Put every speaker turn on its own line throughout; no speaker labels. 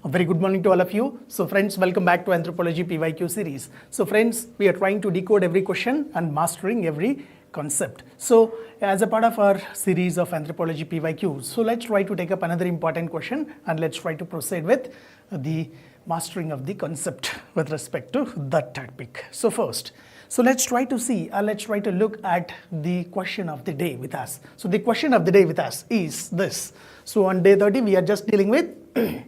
A very good morning to all of you. So friends, welcome back to Anthropology PYQ series. So friends, we are trying to decode every question and mastering every concept. So as a part of our series of Anthropology PYQ, so let's try to take up another important question and let's try to proceed with the mastering of the concept with respect to that topic. So first, so let's try to see, let's try to look at the question of the day with us. So the question of the day with us is this. So on day 30, we are just dealing with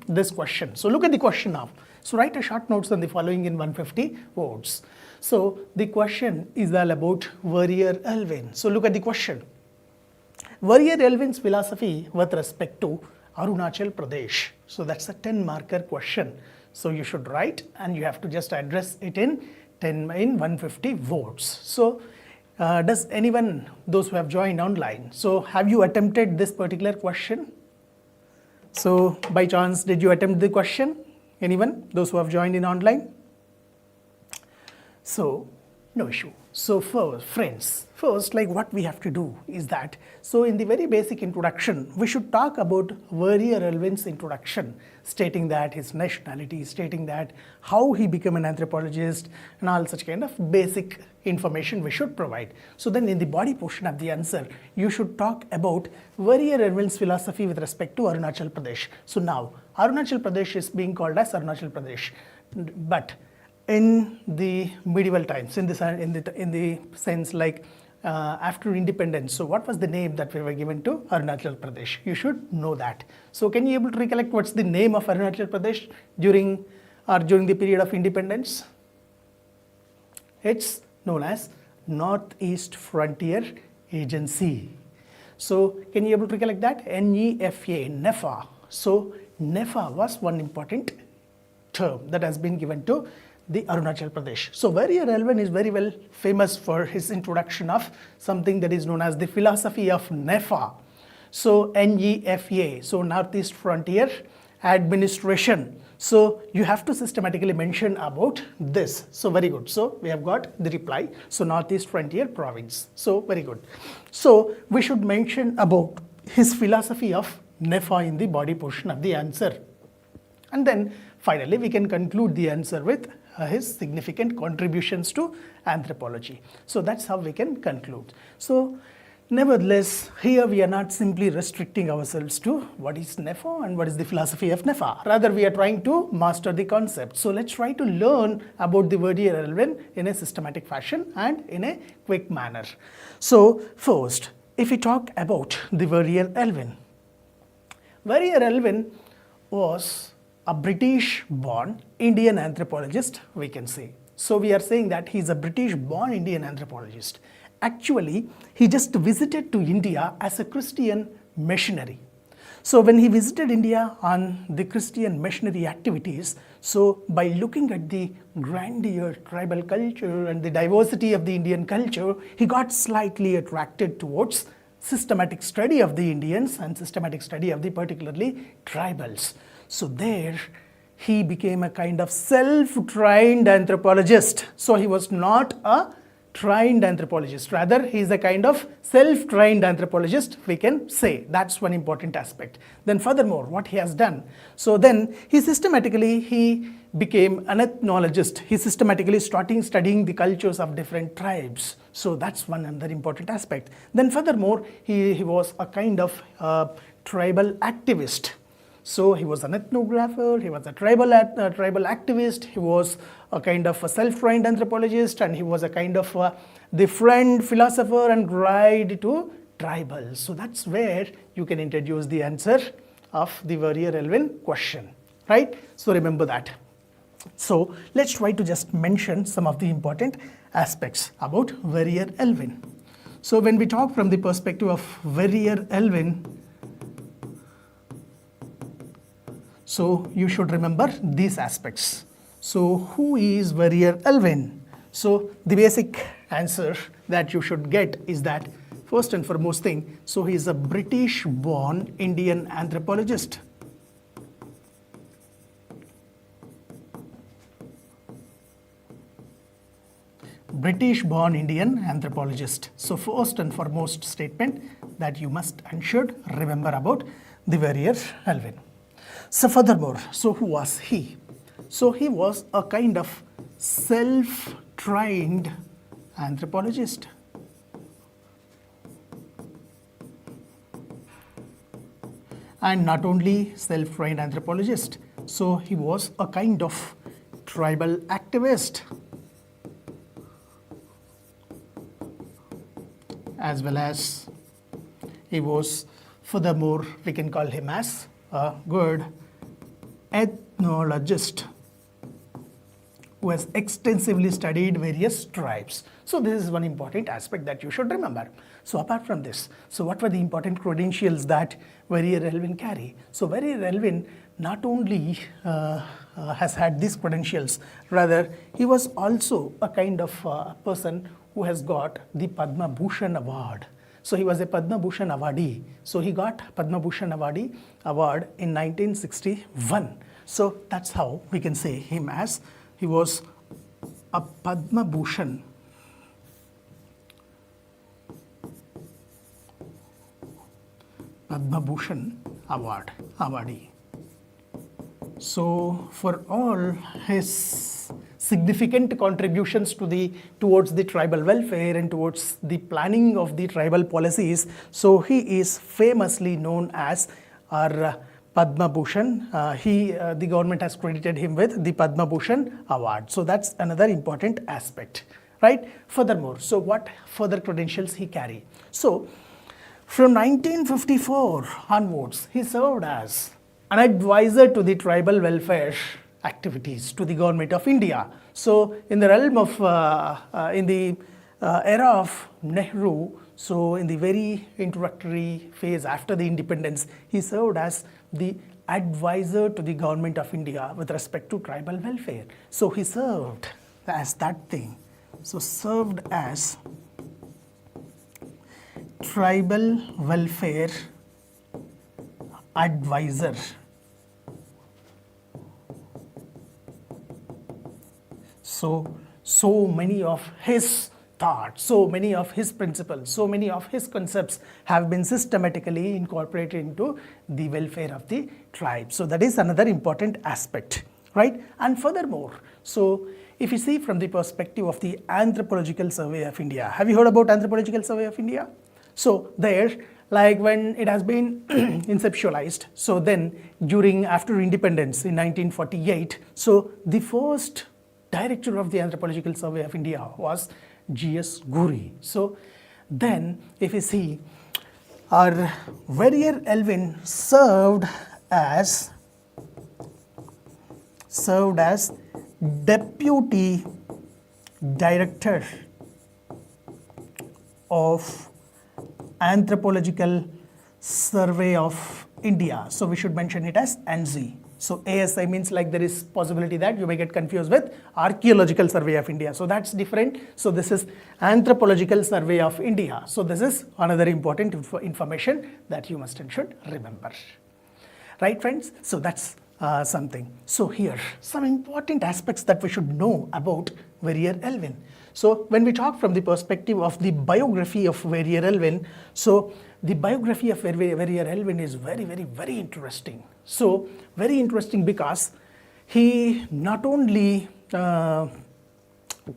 this question. So look at the question now. So write a short notes on the following in 150 words. So the question is all about Verrier Elwin. So look at the question. Verrier Elwin's philosophy with respect to Arunachal Pradesh. So that's a 10 marker question. So you should write and you have to just address it in 150 words. So does anyone, those who have joined online, so have you attempted this particular question? So by chance, did you attempt the question? Anyone, those who have joined in online? So no issue. So first, like what we have to do is that, so in the very basic introduction, we should talk about Verrier Elwin's introduction, stating that his nationality, stating that how he became an anthropologist and all such kind of basic information we should provide. So then in the body portion of the answer, you should talk about Verrier Elwin's philosophy with respect to Arunachal Pradesh. So now, Arunachal Pradesh is being called as Arunachal Pradesh, but in the medieval times, in the sense like after independence, so what was the name that we were given to Arunachal Pradesh? You should know that. So can you able to recollect what's the name of Arunachal Pradesh during the period of independence? It's known as Northeast Frontier Agency. So can you able to recollect that? NEFA, NEFA. So NEFA was one important term that has been given to the Arunachal Pradesh. So Verrier Elwin is very well famous for his introduction of something that is known as the philosophy of NEFA. So NEFA, so Northeast Frontier Administration. So you have to systematically mention about this. So very good. So we have got the reply. So Northeast Frontier Province. So very good. So we should mention about his philosophy of NEFA in the body portion of the answer. And then finally we can conclude the answer with his significant contributions to anthropology. So that's how we can conclude. So nevertheless, here we are not simply restricting ourselves to what is NEFA and what is the philosophy of NEFA. Rather, we are trying to master the concept. So let's try to learn about the Verrier Elwin in a systematic fashion and in a quick manner. So first, if we talk about the Verrier Elwin, Verrier Elwin was a British-born Indian anthropologist, we can say. So we are saying that he is a British-born Indian anthropologist. Actually, he just visited to India as a Christian missionary. So when he visited India on the Christian missionary activities, so by looking at the grandeur tribal culture and the diversity of the Indian culture, he got slightly attracted towards systematic study of the Indians and systematic study of the particularly tribals. So there he became a kind of self-trained anthropologist. So he was not a trained anthropologist, rather he is a kind of self-trained anthropologist, we can say. That's one important aspect. Then furthermore, what he has done, so then he became an ethnologist. He systematically starting studying the cultures of different tribes. So that's one another important aspect. Then furthermore, he was a kind of tribal activist. So he was an ethnographer, he was a tribal activist, he was a kind of a self-trained anthropologist, and he was a kind of the friend, philosopher and guide to tribals. So that's where you can introduce the answer of the Verrier Elwin question, right? So remember that. So let's try to just mention some of the important aspects about Verrier Elwin. So when we talk from the perspective of Verrier Elwin, so you should remember these aspects. So who is Verrier Elwin? So the basic answer that you should get is that first and foremost thing, so he is a British-born Indian anthropologist. British-born Indian anthropologist. So first and foremost statement that you must and should remember about the Verrier Elwin. So furthermore, so who was he? So he was a kind of self-trained anthropologist. And not only self-trained anthropologist, so he was a kind of tribal activist, as well as he was, furthermore, we can call him as a good ethnologist who has extensively studied various tribes. So this is one important aspect that you should remember. So apart from this, so what were the important credentials that Verrier Elwin carry? So Verrier Elwin not only has had these credentials, rather he was also a kind of person who has got the Padma Bhushan Award. So he was a Padma Bhushan awardee. So he got Padma Bhushan award in 1961. So that's how we can say him as he was a Padma Bhushan awardee. So for all his significant contributions towards the tribal welfare and towards the planning of the tribal policies, so he is famously known as our Padma Bhushan. The government has credited him with the Padma Bhushan award. So that's another important aspect, right? Furthermore, so what further credentials he carry? So from 1954 onwards, he served as an advisor to the tribal welfare activities to the government of India. So in the realm of, in the era of Nehru, so in the very introductory phase after the independence, he served as the advisor to the government of India with respect to tribal welfare. So he served as that thing. So served as tribal welfare advisor. So many of his thoughts, so many of his principles, so many of his concepts have been systematically incorporated into the welfare of the tribe. So that is another important aspect, right? And furthermore, so if you see from the perspective of the Anthropological Survey of India, have you heard about Anthropological Survey of India? So there, like when it has been conceptualized, so then after independence in 1948, so the first director of the Anthropological Survey of India was G.S. Guri. So then if you see, our Verrier Elwin served as Deputy Director of Anthropological Survey of India. So we should mention it as ANSI. So ASI means like there is possibility that you may get confused with Archaeological Survey of India. So that's different. So this is Anthropological Survey of India. So this is another important information that you must and should remember. Right, friends? So that's something. So here, some important aspects that we should know about Verrier Elwin. So when we talk from the perspective of the biography of Verrier Elwin, so the biography of Verrier Elwin is very, very, very interesting. So very interesting because he not only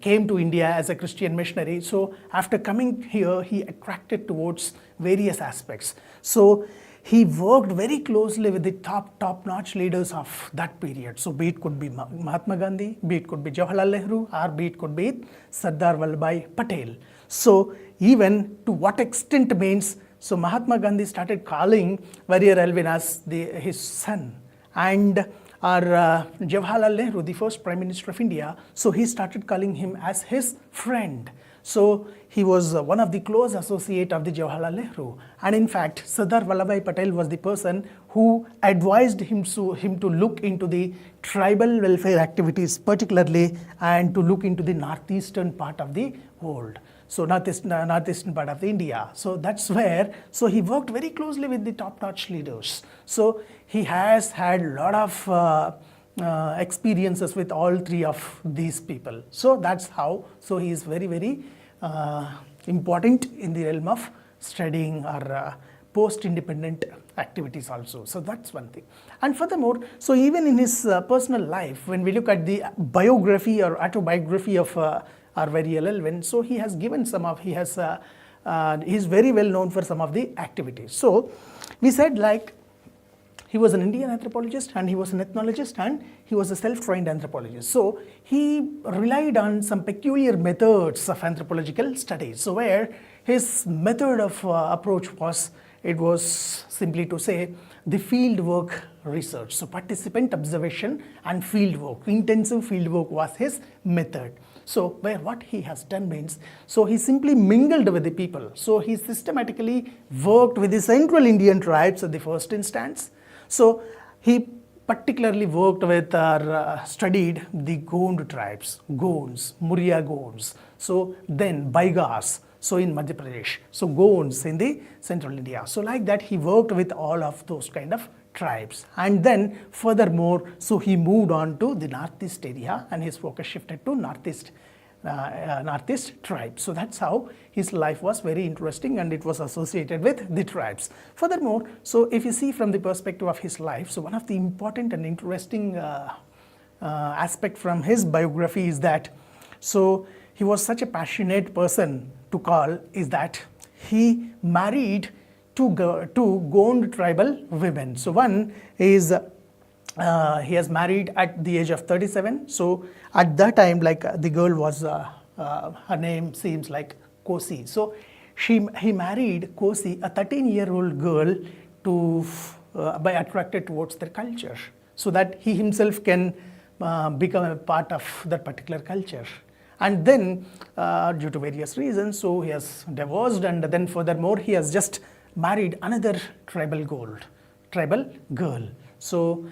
came to India as a Christian missionary, so after coming here, he attracted towards various aspects. So he worked very closely with the top-notch leaders of that period. So be it could be Mahatma Gandhi, be it could be Jawaharlal Nehru, or be it could be Sardar Vallabhbhai Patel. So even to what extent means, so Mahatma Gandhi started calling Verrier Elwin as his son, and our Jawaharlal Nehru, the first Prime Minister of India, so he started calling him as his friend. So he was one of the close associates of the Jawaharlal Nehru, and in fact Sardar Vallabhbhai Patel was the person who advised him to look into the tribal welfare activities particularly, and to look into the northeastern part of the world. So northeastern part of India. So that's where, so he worked very closely with the top-notch leaders. So he has had a lot of experiences with all three of these people. So that's how, so he is very, very important in the realm of studying our post-independent activities also. So that's one thing. And furthermore, so even in his personal life, when we look at the biography or autobiography of our Verrier Elwin, so he has given some of, he's very well known for some of the activities. So we said, like, he was an Indian anthropologist and he was an ethnologist and he was a self-trained anthropologist. So he relied on some peculiar methods of anthropological studies. So where his method of approach was, it was simply to say the field work research. So participant observation and field work, intensive field work was his method. So where what he has done means, so he simply mingled with the people. So he systematically worked with the central Indian tribes at the first instance. So he particularly worked with or studied the Gond tribes, Gonds, Muria Gonds, so then Baigas, so in Madhya Pradesh, so Gonds in the central India. So like that he worked with all of those kind of tribes. And then furthermore, so he moved on to the northeast area and his focus shifted to northeast tribes. So that's how his life was very interesting and it was associated with the tribes. Furthermore, so if you see from the perspective of his life, so one of the important and interesting aspect from his biography is that, so he was such a passionate person to call, is that he married two Gond tribal women. So one is he has married at the age of 37. So at that time, like the girl was, her name seems like Kosi. So he married Kosi, a 13-year-old girl, to by attracted towards their culture, so that he himself can become a part of that particular culture. And then due to various reasons, so he has divorced, and then furthermore he has just married another tribal girl. So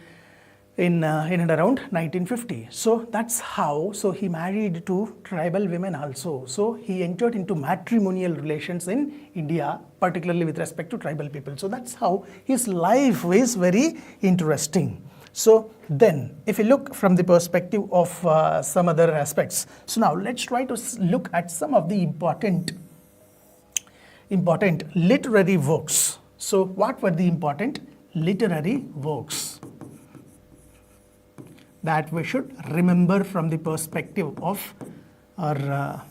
in and around 1950. So that's how, so he married two tribal women also. So he entered into matrimonial relations in India, particularly with respect to tribal people. So that's how his life is very interesting. So then, if you look from the perspective of some other aspects, so now let's try to look at some of the important literary works. So what were the important literary works that we should remember from the perspective of our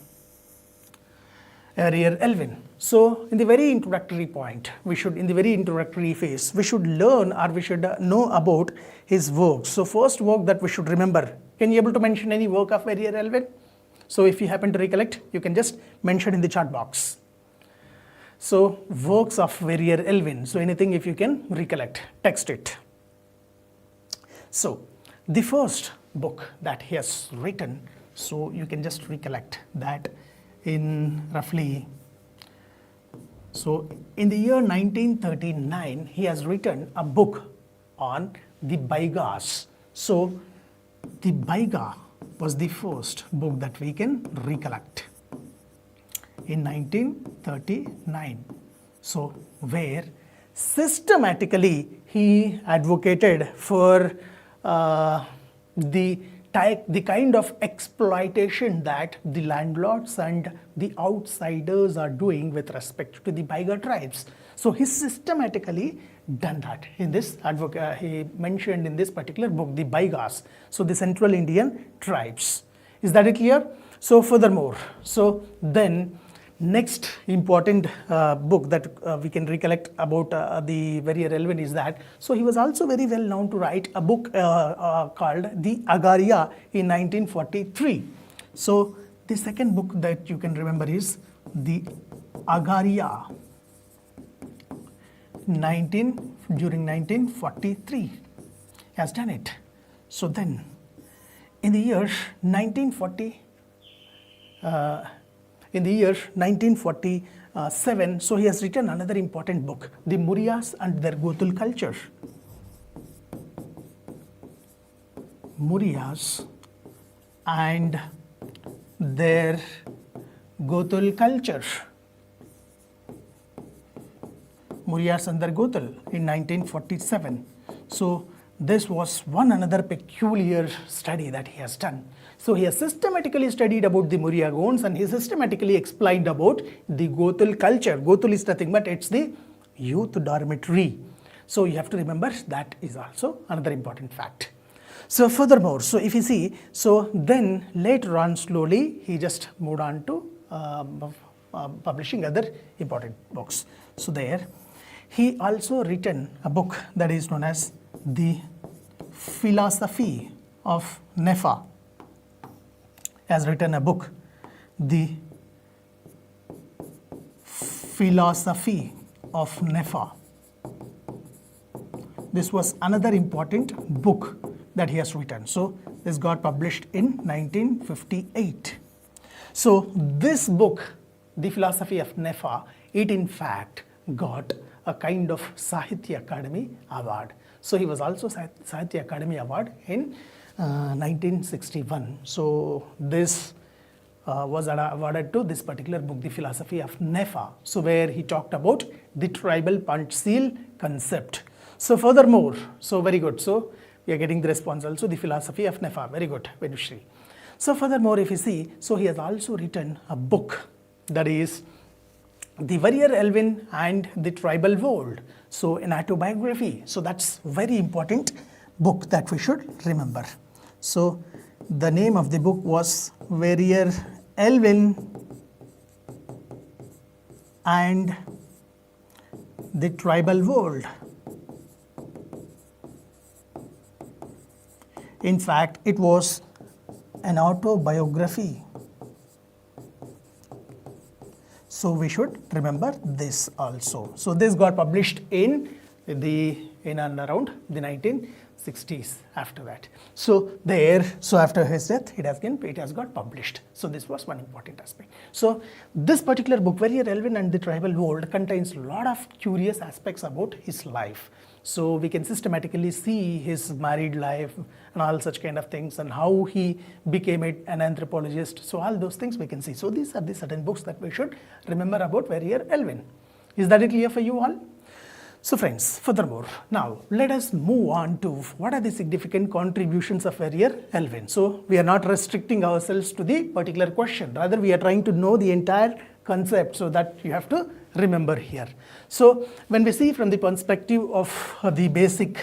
Verrier Elwin? So in the very introductory point, in the very introductory phase, we should learn or we should know about his works. So first work that we should remember, can you able to mention any work of Verrier Elwin? So if you happen to recollect, you can just mention in the chat box. So works of Verrier Elwin, so anything if you can recollect, text it. So the first book that he has written, so you can just recollect that in roughly, so in the year 1939, he has written a book on the Baigas. So the Baiga was the first book that we can recollect in 1939. So where systematically he advocated for the kind of exploitation that the landlords and the outsiders are doing with respect to the Baiga tribes. So he systematically done that in this he mentioned in this particular book, the Baigas, so the Central Indian tribes. Is that clear? So furthermore, so then next important book that we can recollect about the Verrier Elwin is that, so he was also very well known to write a book called The Agaria in 1943. So the second book that you can remember is The Agaria during 1943. He has done it. So then in the year 1947, so he has written another important book, The Murias and Their Gothul Culture. Murias and Their Gothul Culture. Murias and Their Gothul in 1947. So this was another peculiar study that he has done. So he has systematically studied about the Muria Gonds and he systematically explained about the Gothul culture. Gothul is nothing but it's the youth dormitory. So you have to remember that is also another important fact. So furthermore, so if you see, so then later on slowly he just moved on to publishing other important books. So there he also written a book that is known as The Philosophy of NEFA. Has written a book, The Philosophy of NEFA. This was another important book that he has written. So this got published in 1958. So this book, The Philosophy of NEFA, it in fact got a kind of Sahitya Akademi Award. So he was also Sahitya Akademi Award in 1961. So this was awarded to this particular book, The Philosophy of NEFA. So where he talked about the tribal Panchsheel concept. So furthermore, so very good. So we are getting the response also, The Philosophy of NEFA. Very good, Venushri. So furthermore, if you see, so he has also written a book that is The Verrier, Elwin and the Tribal World. So an autobiography. So that's very important book that we should remember. So the name of the book was Verrier, Elwin and the Tribal World. In fact, it was an autobiography. So we should remember this also. So this got published in and around the 1960s after that. So there, so after his death, it has got published. So this was one important aspect. So this particular book, Verrier, Elwin and the Tribal World, contains a lot of curious aspects about his life. So we can systematically see his married life and all such kind of things and how he became an anthropologist. So all those things we can see. So these are the certain books that we should remember about Verrier, Elwin. Is that clear for you all? So friends, furthermore, now let us move on to what are the significant contributions of Verrier, Elwin. So we are not restricting ourselves to the particular question. Rather, we are trying to know the entire concept, so that you have to remember here. So when we see from the perspective of the basic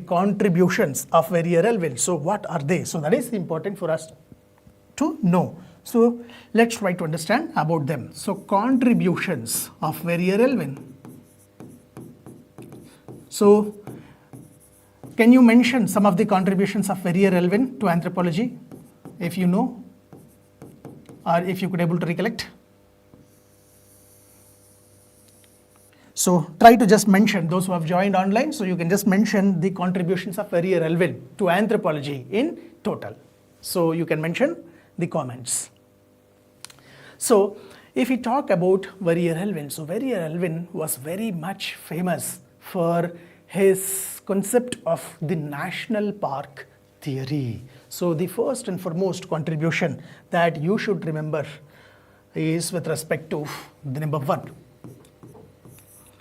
contributions of Verrier, Elwin, so what are they? So that is important for us to know. So let's try to understand about them. So contributions of Verrier, Elwin. So can you mention some of the contributions of Verrier, Elwin to anthropology, if you know, or if you could able to recollect? So try to just mention, those who have joined online, so you can just mention the contributions of Verrier, Elwin to anthropology in total. So you can mention the comments. So if we talk about Verrier, Elwin, so Verrier, Elwin was very much famous for his concept of the national park theory. So the first and foremost contribution that you should remember is with respect to the number 1.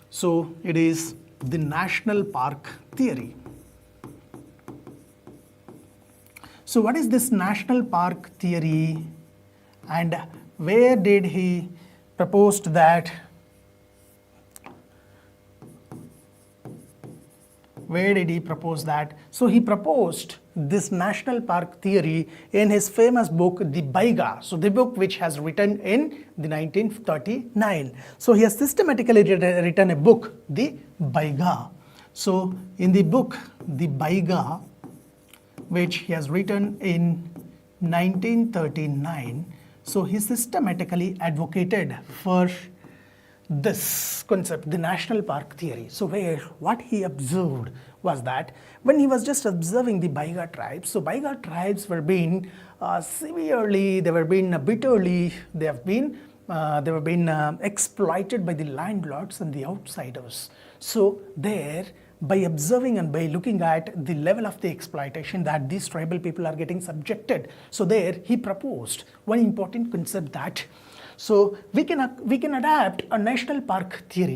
So it is the national park theory. So what is this national park theory and where did he propose that? Where did he propose that? So he proposed this national park theory in his famous book, The Baiga. So the book which has written in the 1939. So he has systematically written a book, The Baiga. So in the book, The Baiga, which he has written in 1939, so he systematically advocated for this concept, the national park theory. So what he observed was that when he was just observing the Baiga tribes, so Baiga tribes were being severely, they were being bitterly, they were being exploited by the landlords and the outsiders. So there, by observing and by looking at the level of the exploitation that these tribal people are getting subjected, so there he proposed one important concept that so we can adapt a national park theory.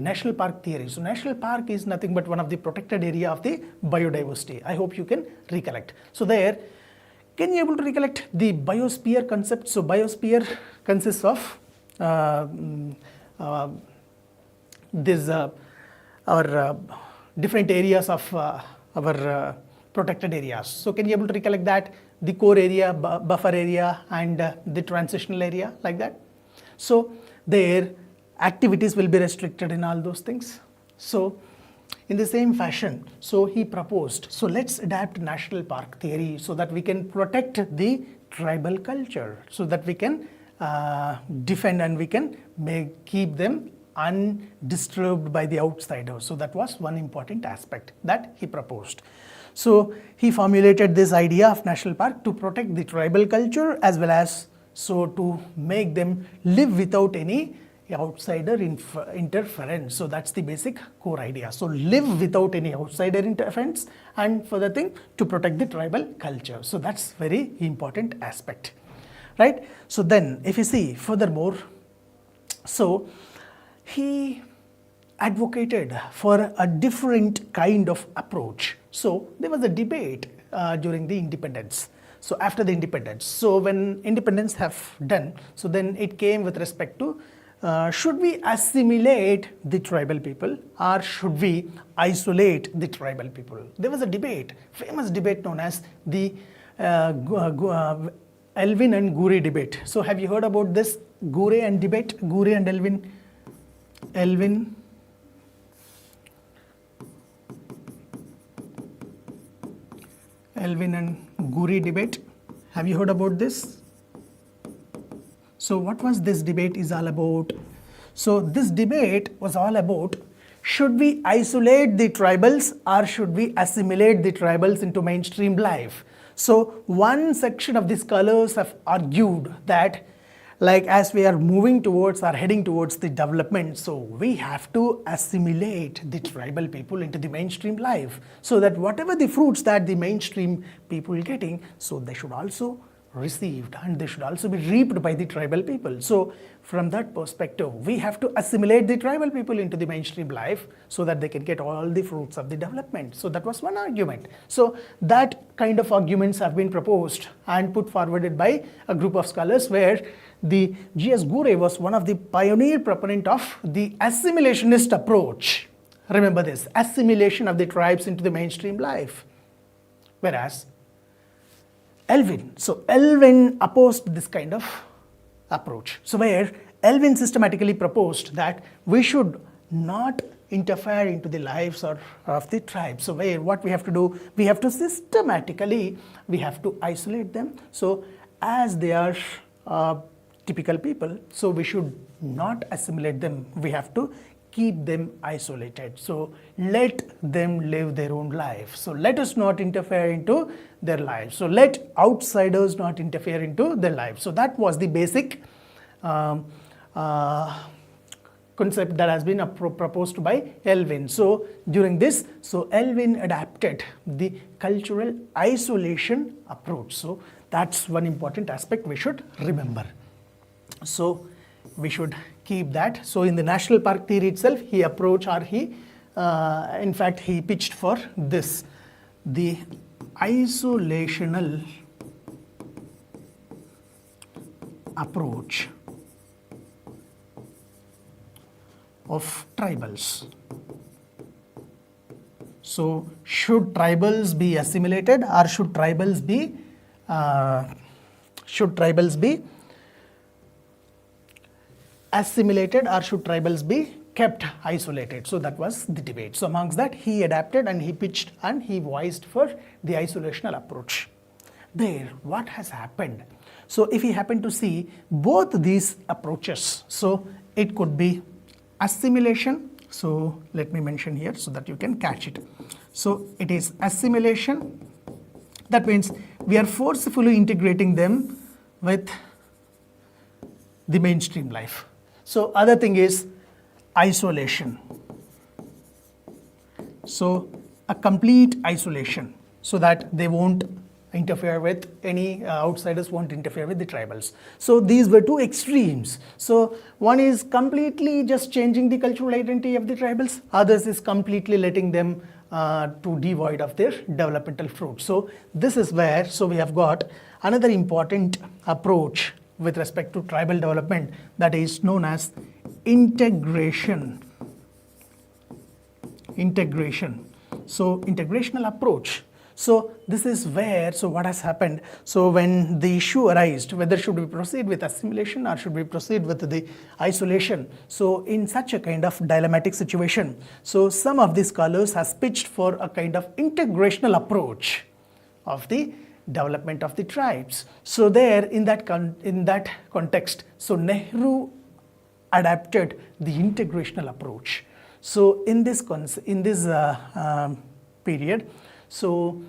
So national park is nothing but one of the protected area of the biodiversity. I hope you can recollect. So there, can you able to recollect the biosphere concept? So biosphere consists of this our different areas of our protected areas. So can you able to recollect that? The core area, buffer area, and the transitional area, like that. So their activities will be restricted in all those things. So in the same fashion, so he proposed, so let's adapt national park theory so that we can protect the tribal culture, so that we can defend and we can keep them undisturbed by the outsiders. So that was one important aspect that he proposed. So he formulated this idea of national park to protect the tribal culture, as well as so to make them live without any outsider interference. So that's the basic core idea. So live without any outsider interference, and further thing, to protect the tribal culture. So that's very important aspect, right? So then if you see furthermore, so he advocated for a different kind of approach. So there was a debate during the independence. So after the independence, so when independence have done, so then it came with respect to should we assimilate the tribal people or should we isolate the tribal people? There was a debate, famous debate known as the Elwin and Gure debate. So have you heard about this Gure and debate? Gure and Elwin. Elwin and Gure debate. Have you heard about this? So what was this debate is all about? So this debate was all about, should we isolate the tribals or should we assimilate the tribals into mainstream life? So one section of the scholars have argued that, like, as we are moving towards or heading towards the development, so we have to assimilate the tribal people into the mainstream life, so that whatever the fruits that the mainstream people are getting, so they should also received and they should also be reaped by the tribal people. So from that perspective, we have to assimilate the tribal people into the mainstream life so that they can get all the fruits of the development. So that was one argument. So that kind of arguments have been proposed and put forwarded by a group of scholars, where the G.S. Gure was one of the pioneer proponent of the assimilationist approach. Remember this, assimilation of the tribes into the mainstream life. Whereas Elwin, so Elwin opposed this kind of approach. So where Elwin systematically proposed that we should not interfere into the lives of the tribe. So where what we have to do, we have to systematically, we have to isolate them. So as they are typical people, so we should not assimilate them. We have to keep them isolated. So let them live their own life. So let us not interfere into their lives. So let outsiders not interfere into their lives. So that was the basic concept that has been proposed by Elwin. So during this, so Elwin adapted the cultural isolation approach. So that's one important aspect we should remember. So we should keep that. So in the national park theory itself, he approached, or he in fact he pitched for this, the isolational approach of tribals. So should tribals be assimilated or should tribals be assimilated, or should tribals be kept isolated? So that was the debate. So amongst that, he adapted and he pitched and he voiced for the isolational approach. There, what has happened? So if we happen to see both these approaches, so it could be assimilation. So let me mention here so that you can catch it. So it is assimilation. That means we are forcefully integrating them with the mainstream life. So other thing is isolation. So a complete isolation, so that they won't interfere with any outsiders, won't interfere with the tribals. So these were two extremes. So one is completely just changing the cultural identity of the tribals, others is completely letting them to devoid of their developmental fruit. So this is where, so we have got another important approach with respect to tribal development, that is known as integration. So integrational approach. So this is where, so what has happened, so when the issue arose, whether should we proceed with assimilation or should we proceed with the isolation, so in such a kind of dilemmatic situation, so some of the scholars has pitched for a kind of integrational approach of the development of the tribes. So there in that context, so Nehru adapted the integrational approach. So in this period, so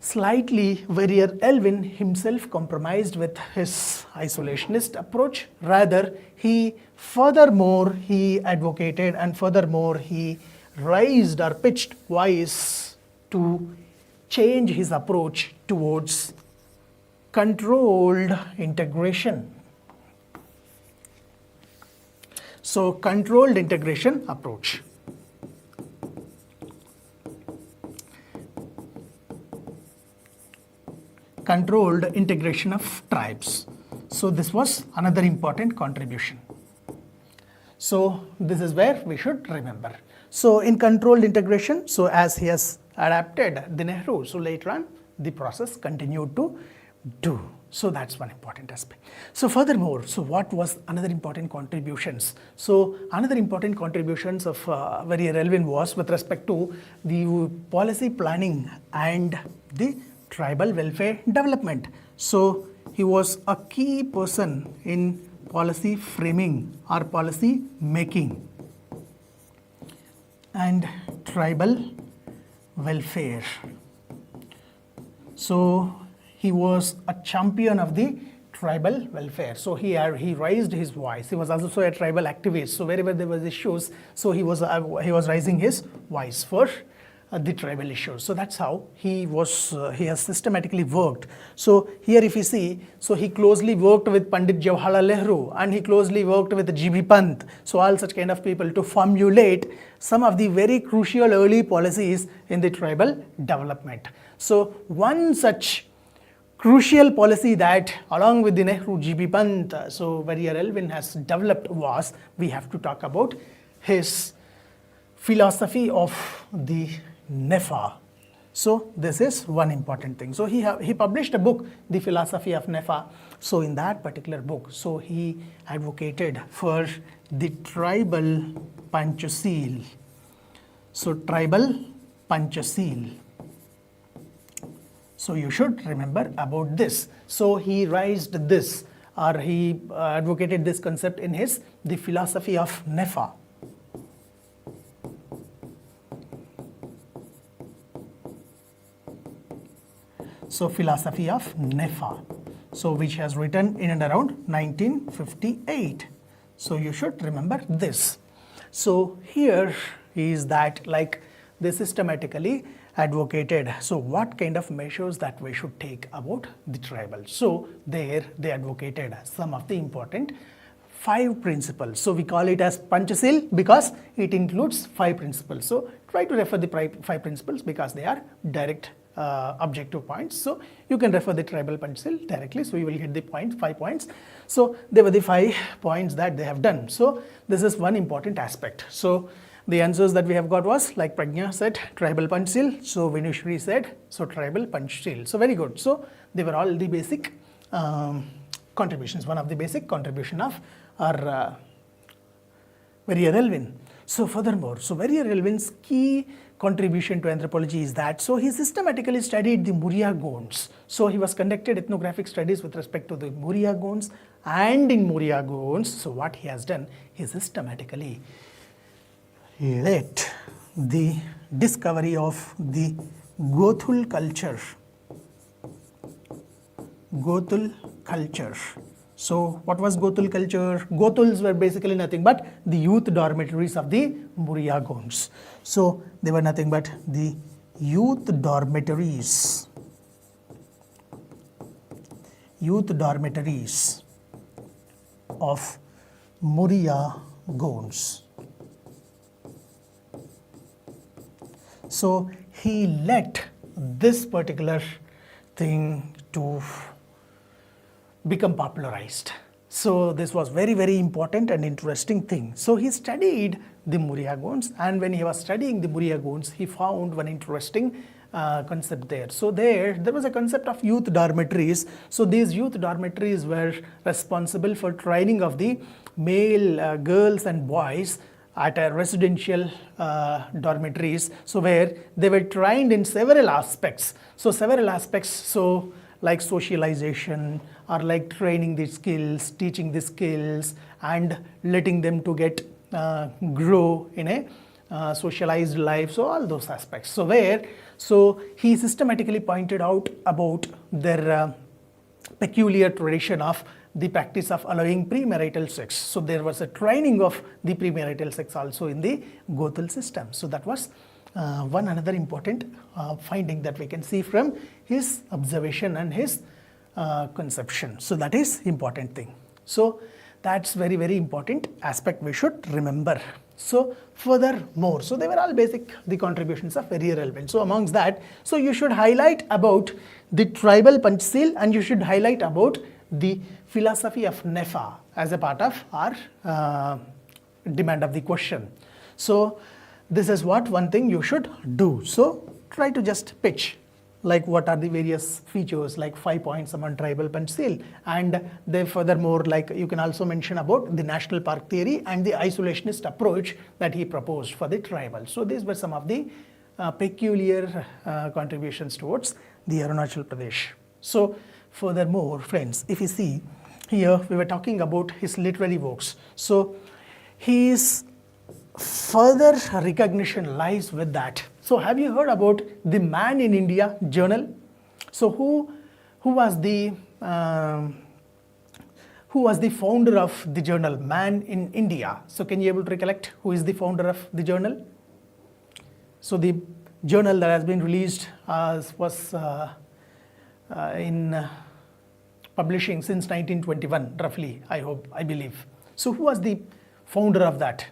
slightly Verrier Elwin himself compromised with his isolationist approach. Rather, he advocated and furthermore he raised or pitched voice to change his approach towards controlled integration. So controlled integration approach. Controlled integration of tribes. So this was another important contribution. So this is where we should remember. So in controlled integration, so as he has adapted the Nehru, so later on the process continued to do. So that's one important aspect. So furthermore, so what was another important contributions? So another important contributions of Verrier Elwin was with respect to the policy planning and the tribal welfare development. So he was a key person in policy framing or policy making and tribal welfare. So he was a champion of the tribal welfare. So he raised his voice. He was also a tribal activist. So wherever there was issues, so he was raising his voice for the tribal issues. So that's how he has systematically worked. So here if you see, so he closely worked with Pandit Jawaharlal Nehru and he closely worked with G.B. Pant. So all such kind of people to formulate some of the very crucial early policies in the tribal development. So one such crucial policy that along with the Nehru, G.B. Pant, so Verrier Elwin has developed was, we have to talk about his philosophy of the NEFA. So this is one important thing. So he published a book, The Philosophy of NEFA. So in that particular book, so he advocated for the tribal Panchsheel. So tribal Panchsheel. So you should remember about this. So he raised this or he advocated this concept in his The Philosophy of NEFA. So philosophy of NEFA, so which has written in and around 1958. So you should remember this. So here is that like they systematically advocated, so what kind of measures that we should take about the tribal. So there they advocated some of the important 5 principles. So we call it as Panchsheel because it includes 5 principles. So try to refer the 5 principles because they are direct objective points. So you can refer the tribal Panchsheel directly. So you will get the 5 points. So they were the 5 points that they have done. So this is one important aspect. So the answers that we have got was like Pragya said tribal Panchsheel. So Vinushri said so tribal Panchsheel. So very good. So they were all the basic contributions. One of the basic contribution of our Verrier Elwin. So furthermore, so Verrier Elwin's key contribution to anthropology is that, so he systematically studied the Muria Gonds. So he was conducted ethnographic studies with respect to the Muria Gonds, and in Muria Gonds, so what he has done, he systematically led the discovery of the Gothul culture. Gothul culture. So what was Gothul culture? Gothuls were basically nothing but the youth dormitories of the Muria Gonds. So they were nothing but the youth dormitories. Youth dormitories of Muria Gonds. So he let this particular thing to become popularized. So this was very, very important and interesting thing. So he studied the Murriagons, and when he was studying the Murriagons, he found one interesting concept there. So there was a concept of youth dormitories. So these youth dormitories were responsible for training of the male girls and boys at a residential dormitories. So where they were trained in several aspects. So several aspects, so like socialization, or like training the skills, teaching the skills, and letting them to get grow in a socialized life. So all those aspects. So he systematically pointed out about their peculiar tradition of the practice of allowing premarital sex. So there was a training of the premarital sex also in the Gothal system. So that was one another important finding that we can see from his observation and his conception. So that is important thing. So that's very, very important aspect we should remember. So furthermore, so they were all basic, the contributions of Verrier Elwin. So amongst that, so you should highlight about the tribal Panchsheel, and you should highlight about the philosophy of NEFA as a part of our demand of the question. So this is what one thing you should do. So try to just pitch like what are the various features, like 5 points among tribal Panchsheel, and then furthermore, like you can also mention about the national park theory and the isolationist approach that he proposed for the tribal. So these were some of the peculiar contributions towards the Arunachal Pradesh. So furthermore, friends, if you see here, we were talking about his literary works. So his further recognition lies with that. So have you heard about the Man in India journal? So who was the founder of the journal Man in India? So can you able to recollect who is the founder of the journal? So the journal that has been released was in publishing since 1921 roughly, I believe. So who was the founder of that?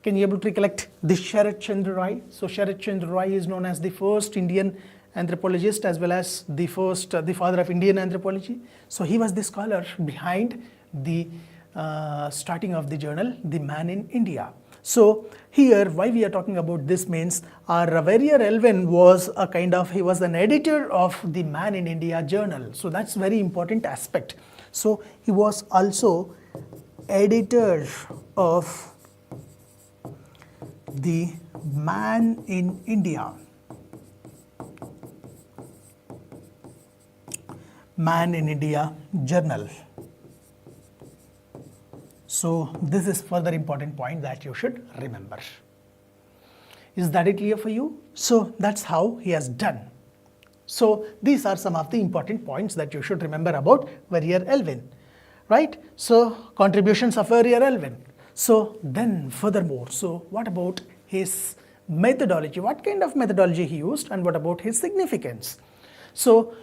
Can you able to recollect the Sharat Chandra Rai? So Sharat Chandra Rai is known as the first Indian anthropologist as well as the father of Indian anthropology. So he was the scholar behind the starting of the journal, The Man in India. So here, why we are talking about this means our Verrier Elwin was a kind of, he was an editor of the Man in India journal. So that's very important aspect. So he was also editor of the Man in India. Man in India journal. So this is further important point that you should remember. Is that clear for you? So that's how he has done. So these are some of the important points that you should remember about Verrier Elwin, right? So contributions of Verrier Elwin. So then furthermore, so what about his methodology? What kind of methodology he used, and what about his significance? So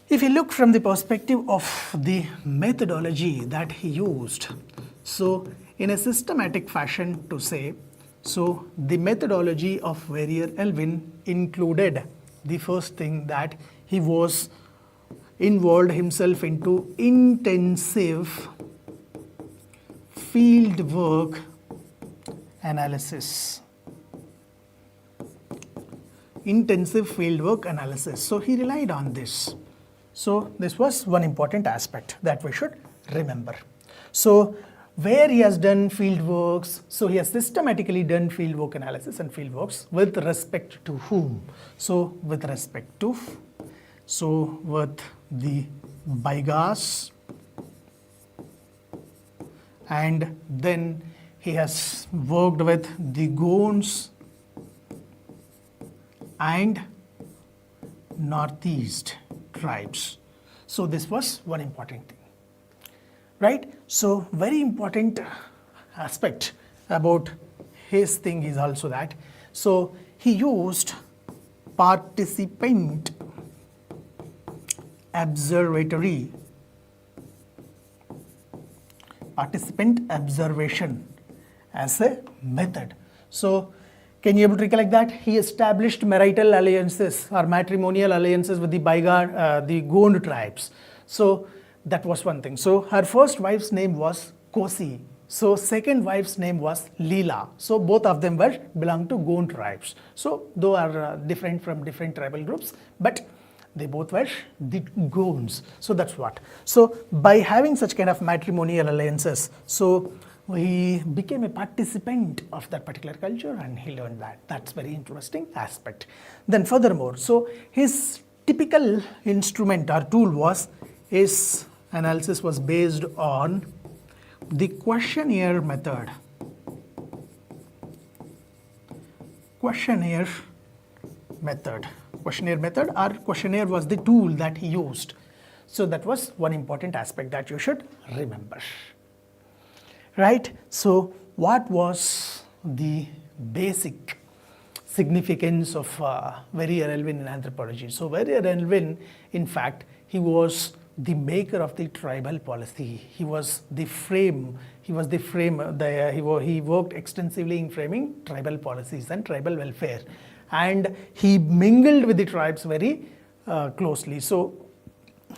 if you look from the perspective of the methodology that he used, so in a systematic fashion to say, so the methodology of Verrier Elwin included the first thing that he was involved himself into intensive field work analysis. Intensive field work analysis. So he relied on this. So this was one important aspect that we should remember. So where he has done field works, so he has systematically done field work analysis and field works with respect to whom? So with respect to, so with the Baigas, and then he has worked with the Gonds and Northeast tribes. So this was one important thing, right? So very important aspect about his thing is also that, so he used participant observation as a method. So can you able to recollect that? He established marital alliances or matrimonial alliances with the Baigar, the Gond tribes. So that was one thing. So her first wife's name was Kosi. So second wife's name was Leela. So both of them were belong to Gond tribes. So though are different from different tribal groups, but they both were the Gonds. So that's what. So by having such kind of matrimonial alliances, so he became a participant of that particular culture and he learned that. That's very interesting aspect. Then furthermore, so his typical instrument or tool was, his analysis was based on the questionnaire method. Questionnaire method or questionnaire was the tool that he used. So that was one important aspect that you should remember. Right? So what was the basic significance of Verrier Elwin in anthropology? So Verrier Elwin, in fact, he was the maker of the tribal policy. He worked extensively in framing tribal policies and tribal welfare. And he mingled with the tribes very closely. So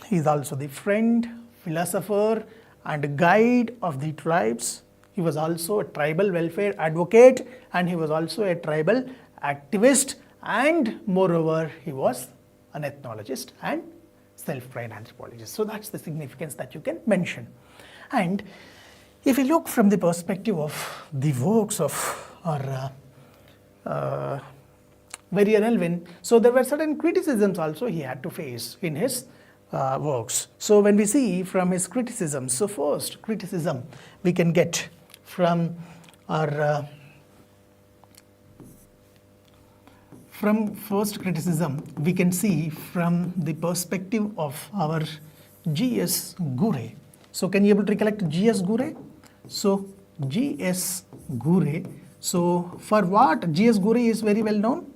he is also the friend, philosopher, and guide of the tribes. He was also a tribal welfare advocate, and he was also a tribal activist, and moreover he was an ethnologist and self-trained anthropologist. So that's the significance that you can mention. And if you look from the perspective of the works of Verrier Elwin, so there were certain criticisms also he had to face in his works. So when we see from his criticisms, so first criticism we can get from our first criticism we can see from the perspective of our G.S. Gure. So can you able to recollect G.S. Gure? So G.S. Gure, so for what G.S. Gure is very well known?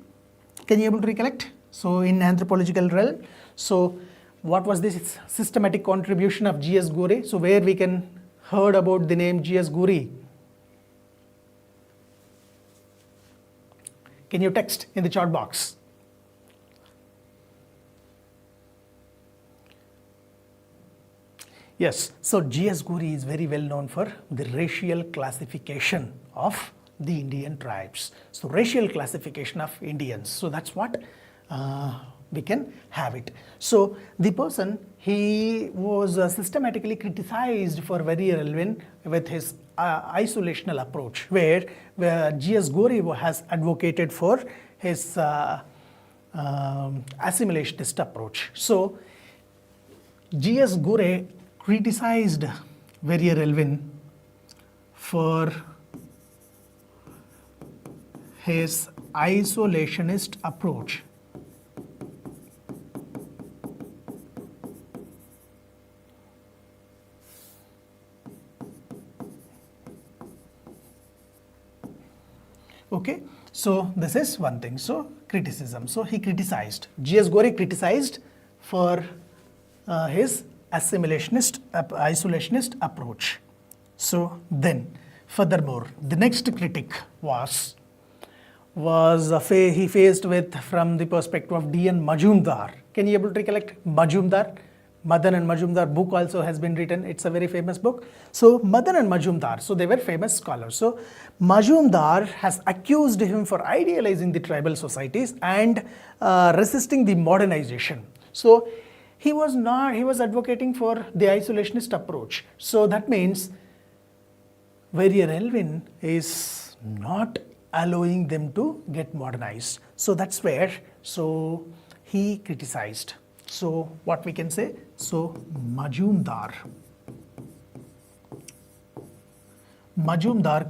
Can you able to recollect? So in anthropological realm, so what was this systematic contribution of G.S. Gure? So where we can heard about the name G.S. Gure? Can you text in the chat box? Yes, so G.S. Gure is very well known for the racial classification of the Indian tribes. So racial classification of Indians. So that's what we can have it. So the person, he was systematically criticized for Verrier Elwin with his isolational approach, where G.S. Gure has advocated for his assimilationist approach. So G.S. Gure criticized Verrier Elwin for his isolationist approach. Okay, so this is one thing. So criticism. So he criticized, G.S. Gure criticized for his assimilationist, isolationist approach. So then, furthermore, the next critic he faced with from the perspective of D.N. Majumdar. Can you able to recollect Majumdar? Madan and Majumdar book also has been written. It's a very famous book. So Madan and Majumdar, so they were famous scholars. So Majumdar has accused him for idealizing the tribal societies and resisting the modernization. So he was advocating for the isolationist approach. So that means Verrier Elwin is not allowing them to get modernized. So that's where, so he criticized. So what we can say, so Majumdar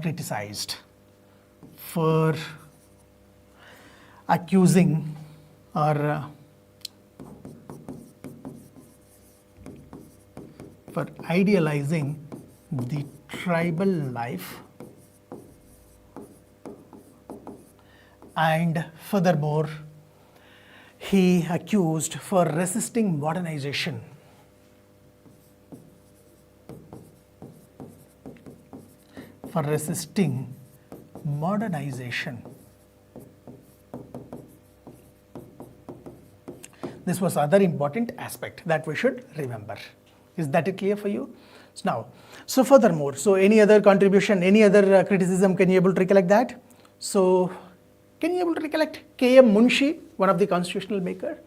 criticized for accusing or for idealizing the tribal life, and furthermore he accused for resisting modernization. For resisting modernization. This was other important aspect that we should remember. Is that it clear for you? So now, so furthermore, so any other contribution, any other criticism, can you able to recollect that? So can you able to recollect K.M. Munshi, one of the constitutional maker?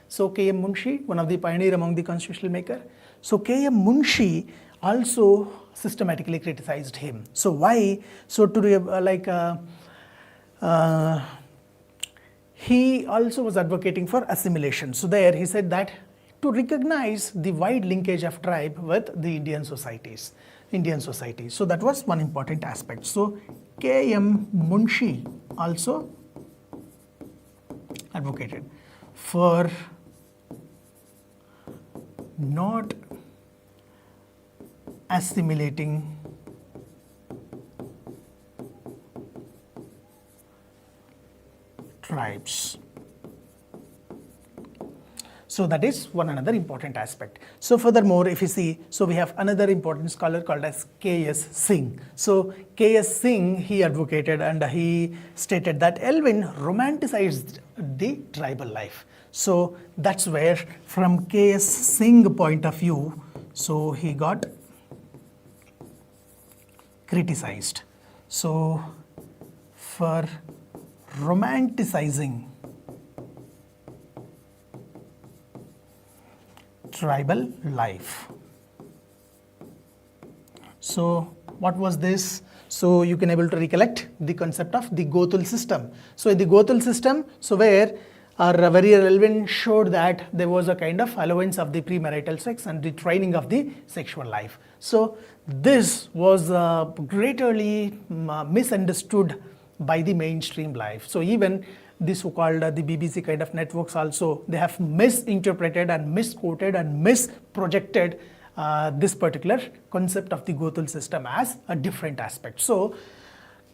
So K.M. Munshi, one of the pioneer among the constitutional maker. So K.M. Munshi also systematically criticized him. So why? So to he also was advocating for assimilation. So there he said that to recognize the wide linkage of tribe with the Indian society. So that was one important aspect. So K.M. Munshi also advocated for not assimilating tribes. So that is one another important aspect. So furthermore, if you see, so we have another important scholar called as K.S. Singh. So K.S. Singh, he advocated and he stated that Elwin romanticized the tribal life. So that's where from K.S. Singh point of view, so he got criticized. So for romanticizing tribal life. So what was this? So you can able to recollect the concept of the Gothul system. So in the Gothul system, so where our Verrier Elwin showed that there was a kind of allowance of the premarital sex and the training of the sexual life. So this was greatly misunderstood by the mainstream life. So even the so-called the BBC kind of networks also, they have misinterpreted and misquoted and misprojected this particular concept of the Gothul system as a different aspect. So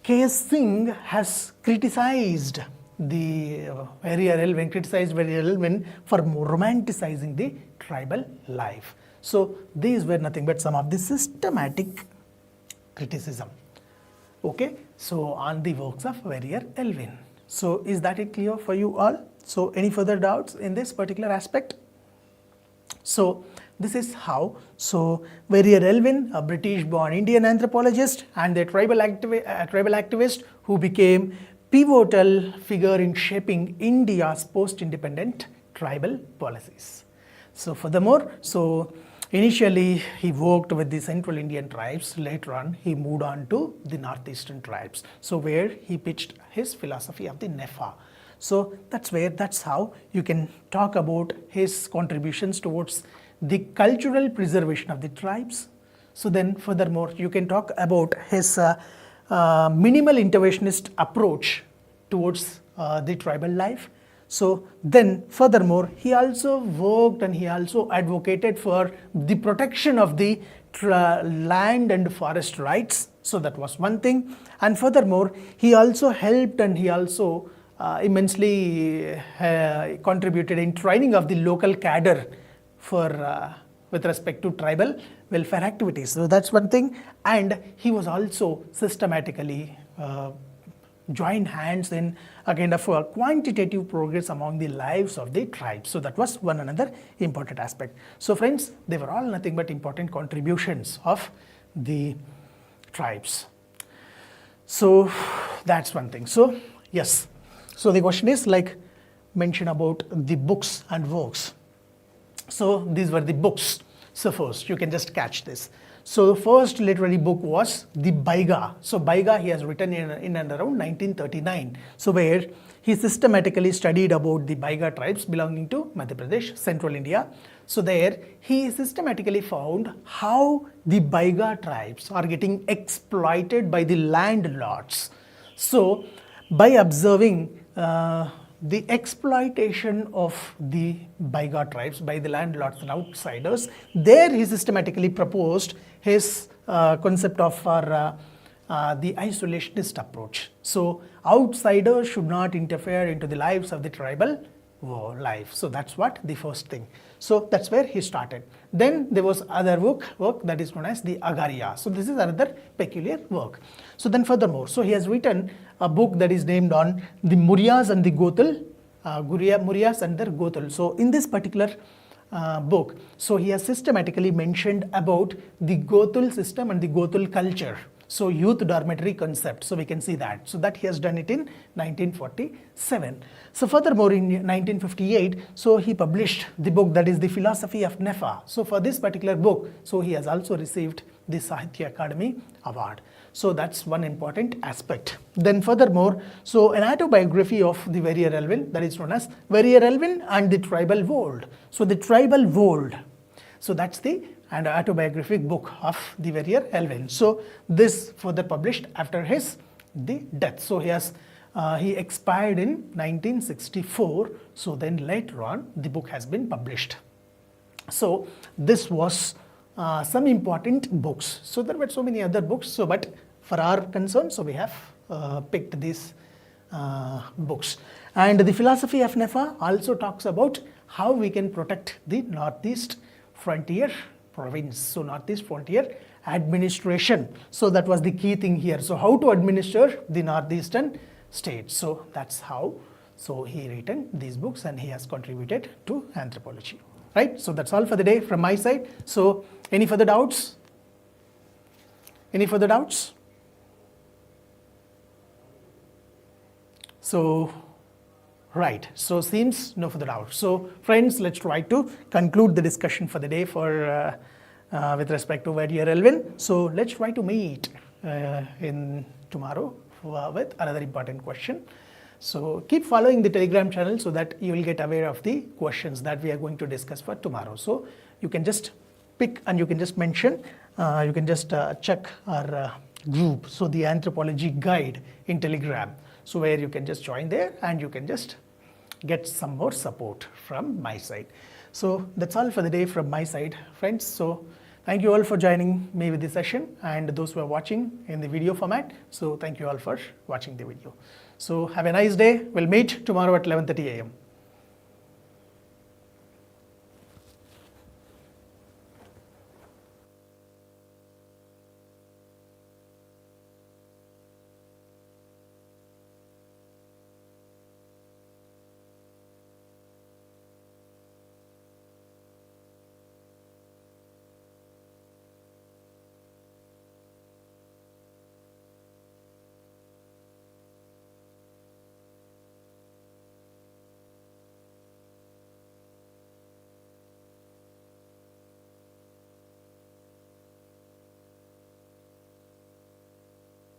K.S. Singh has criticized the Verrier Elwin for romanticizing the tribal life. So these were nothing but some of the systematic criticism. Okay, so on the works of Verrier Elwin. So is that it clear for you all? So any further doubts in this particular aspect? So this is how. So Verrier Elwin, a British-born Indian anthropologist and a tribal activist who became pivotal figure in shaping India's post-independent tribal policies. So furthermore, so initially he worked with the central Indian tribes. Later on he moved on to the northeastern tribes. So where he pitched his philosophy of the NEFA. So that's how you can talk about his contributions towards the cultural preservation of the tribes. So then furthermore you can talk about his minimal interventionist approach towards the tribal life. So then furthermore he also worked and he also advocated for the protection of the land and forest rights. So that was one thing. And furthermore he also helped and he also immensely contributed in training of the local cadre for with respect to tribal welfare activities. So that's one thing. And he was also systematically joined hands in a kind of a quantitative progress among the lives of the tribes. So that was one another important aspect. So friends, they were all nothing but important contributions of the tribes. So that's one thing. So yes, so the question is like mention about the books and works. So these were the books. So first you can just catch this. So the first literary book was the Baiga. So Baiga he has written in and around 1939. So where he systematically studied about the Baiga tribes belonging to Madhya Pradesh, central India. So there he systematically found how the Baiga tribes are getting exploited by the landlords. So by observing the exploitation of the Baiga tribes by the landlords and outsiders, there he systematically proposed his concept of the isolationist approach. So outsiders should not interfere into the lives of the tribal life. So that's what the first thing. So that's where he started. Then there was other work that is known as the Agaria. So this is another peculiar work. So then furthermore, so he has written a book that is named on the Muryas and the Gothul, Muryas and their Gothul. So in this particular book. So he has systematically mentioned about the Gothul system and the Gothul culture. So youth dormitory concept. So we can see that. So that he has done it in 1947. So furthermore in 1958, so he published the book that is the Philosophy of NEFA. So for this particular book, so he has also received the Sahitya Akademi Award. So that's one important aspect. Then furthermore, so an autobiography of the Verrier Elwin, that is known as Verrier Elwin and the Tribal World. So the Tribal World. So that's the autobiographic book of the Verrier Elwin. So this further published after his death. So he expired in 1964. So then later on the book has been published. So this was some important books. So there were so many other books. So but for our concern, so we have picked these books. And the Philosophy of NEFA also talks about how we can protect the Northeast Frontier Province. So Northeast Frontier Administration. So that was the key thing here. So how to administer the Northeastern states. So that's how. So he written these books and he has contributed to anthropology. Right. So that's all for the day from my side. So any further doubts? Any further doubts? So right, so seems no further doubt. So friends, let's try to conclude the discussion for the day for with respect to Verrier Elwin. So let's try to meet in tomorrow with another important question. So keep following the Telegram channel so that you will get aware of the questions that we are going to discuss for tomorrow. So you can just pick and you can just mention, you can just check our group. So the anthropology guide in Telegram. So where you can just join there and you can just get some more support from my side. So that's all for the day from my side, friends. So thank you all for joining me with this session and those who are watching in the video format. So thank you all for watching the video. So have a nice day. We'll meet tomorrow at 11:30 a.m.